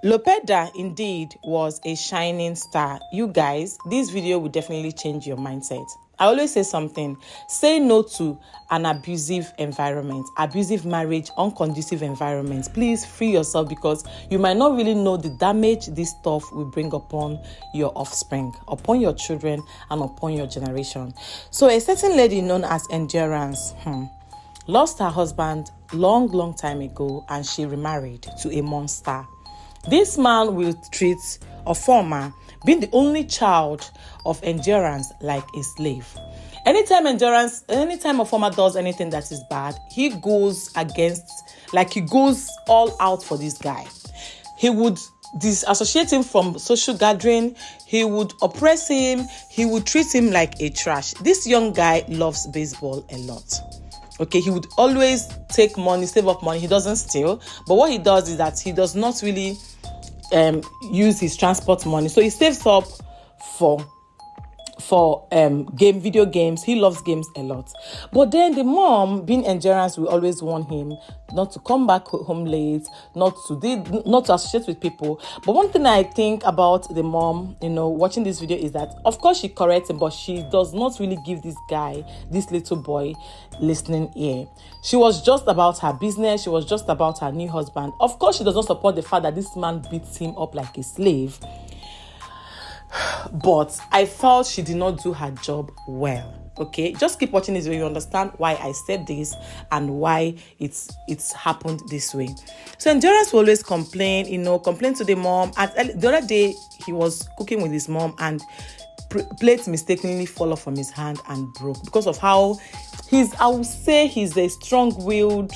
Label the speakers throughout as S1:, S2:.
S1: Lopeda indeed was a shining star. You guys, this video will definitely change your mindset. I always say something. Say no to an abusive environment, abusive marriage, unconducive environment. Please free yourself, because you might not really know the damage this stuff will bring upon your offspring, upon your children, and upon your generation. So a certain lady known as Endurance lost her husband long time ago, and she remarried to a monster. This man will treat Ofoma, being the only child of Endurance, like a slave. Anytime Ofoma does anything that is bad, he goes all out for this guy. He would disassociate him from social gathering. He would oppress him. He would treat him like a trash. This young guy loves baseball a lot. Okay, he would always take money, save up money. He doesn't steal, but what he does is that he does not really use his transport money. So he saves up for video games. He loves games a lot. But then the mom, being Endurance, will always warn him not to come back home late, not to associate with people. But one thing I think about the mom, watching this video, is that of course she corrects him, but she does not really give this guy, this little boy, listening ear. She was just about her business. She was just about her new husband. Of course, she does not support the fact that this man beats him up like a slave. But I felt she did not do her job well. Okay, just keep watching this video. You understand why I said this and why it's happened this way. So Endurance will always complain to the mom. And the other day he was cooking with his mom, and plate mistakenly fall off from his hand and broke, because of how I would say he's a strong-willed.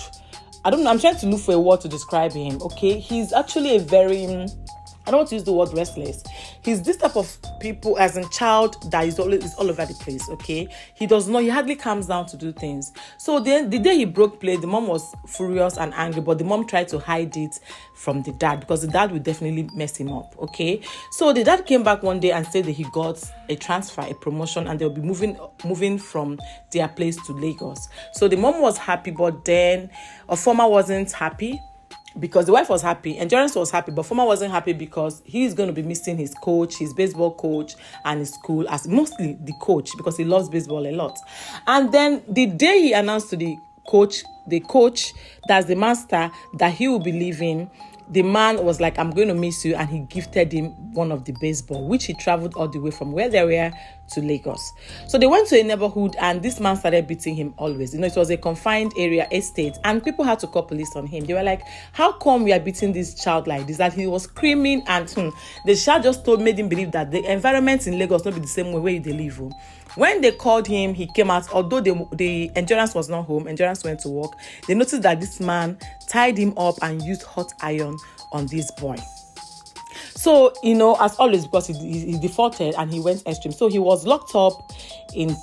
S1: I don't know. I'm trying to look for a word to describe him. Okay, he's actually a very, I don't want to use the word restless. He's this type of people, as a child, that is all over the place. Okay, he hardly calms down to do things. So then the day he broke plate, the mom was furious and angry, but the mom tried to hide it from the dad, because the dad would definitely mess him up. Okay, so the dad came back one day and said that he got a transfer, a promotion, and they'll be moving from their place to Lagos. So the mom was happy, but then Ofoma wasn't happy, because the wife was happy. Endurance was happy, but Ofoma wasn't happy because he's going to be missing his coach, his baseball coach, and his school, as mostly the coach, because he loves baseball a lot. And then the day he announced to the coach, that's the master, that he will be leaving, the man was like, "I'm going to miss you," and he gifted him one of the baseball, which he traveled all the way from where they were to Lagos. So they went to a neighborhood, and this man started beating him always. It was a confined area, estate, and people had to call police on him. They were like, "How come we are beating this child like this?" That he was screaming, and the child just made him believe that the environment in Lagos not be the same way where they live. When they called him, he came out. Although the Endurance was not home, Endurance went to work. They noticed that this man tied him up and used hot iron on this boy. So, as always, because he defaulted and he went extreme. So he was locked up in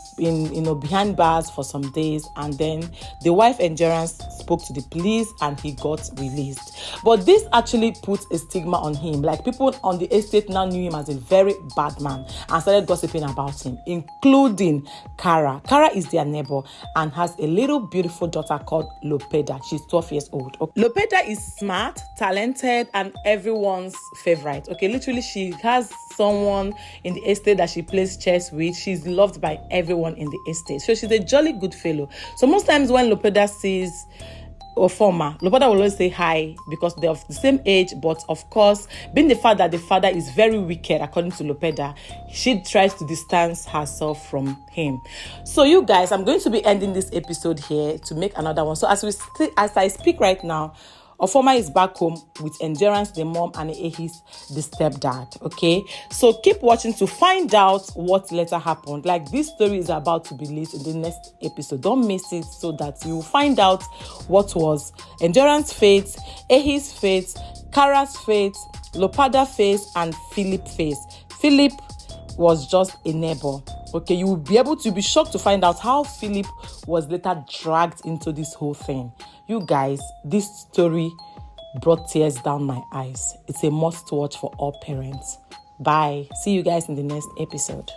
S1: behind bars for some days, and then the wife Endurance spoke to the police and he got released. But this actually put a stigma on him. Like, people on the estate now knew him as a very bad man and started gossiping about him, including Kara. Kara is their neighbor and has a little beautiful daughter called Lopeda. She's 12 years old. Lopeda is smart, talented, and everyone's favorite. Okay, literally, she has someone in the estate that she plays chess with. She's loved by everyone in the estate. So she's a jolly good fellow. So most times when Lopeda sees Ofoma, Lopeda will always say hi, because they're of the same age. But of course, being the fact that the father is very wicked, according to Lopeda, she tries to distance herself from him. So you guys, I'm going to be ending this episode here to make another one. So as I speak right now, Ofoma is back home with Endurance, the mom, and Ehis, the stepdad. Okay, so keep watching to find out what later happened. Like, this story is about to be released in the next episode. Don't miss it, so that you will find out what was Endurance fate, Ehis fate, Kara's fate, Lopeda fate, and Philip fate. Philip was just a neighbor. Okay, you will be able to be shocked to find out how Philip was later dragged into this whole thing. You guys, this story brought tears down my eyes. It's a must watch for all parents. Bye. See you guys in the next episode.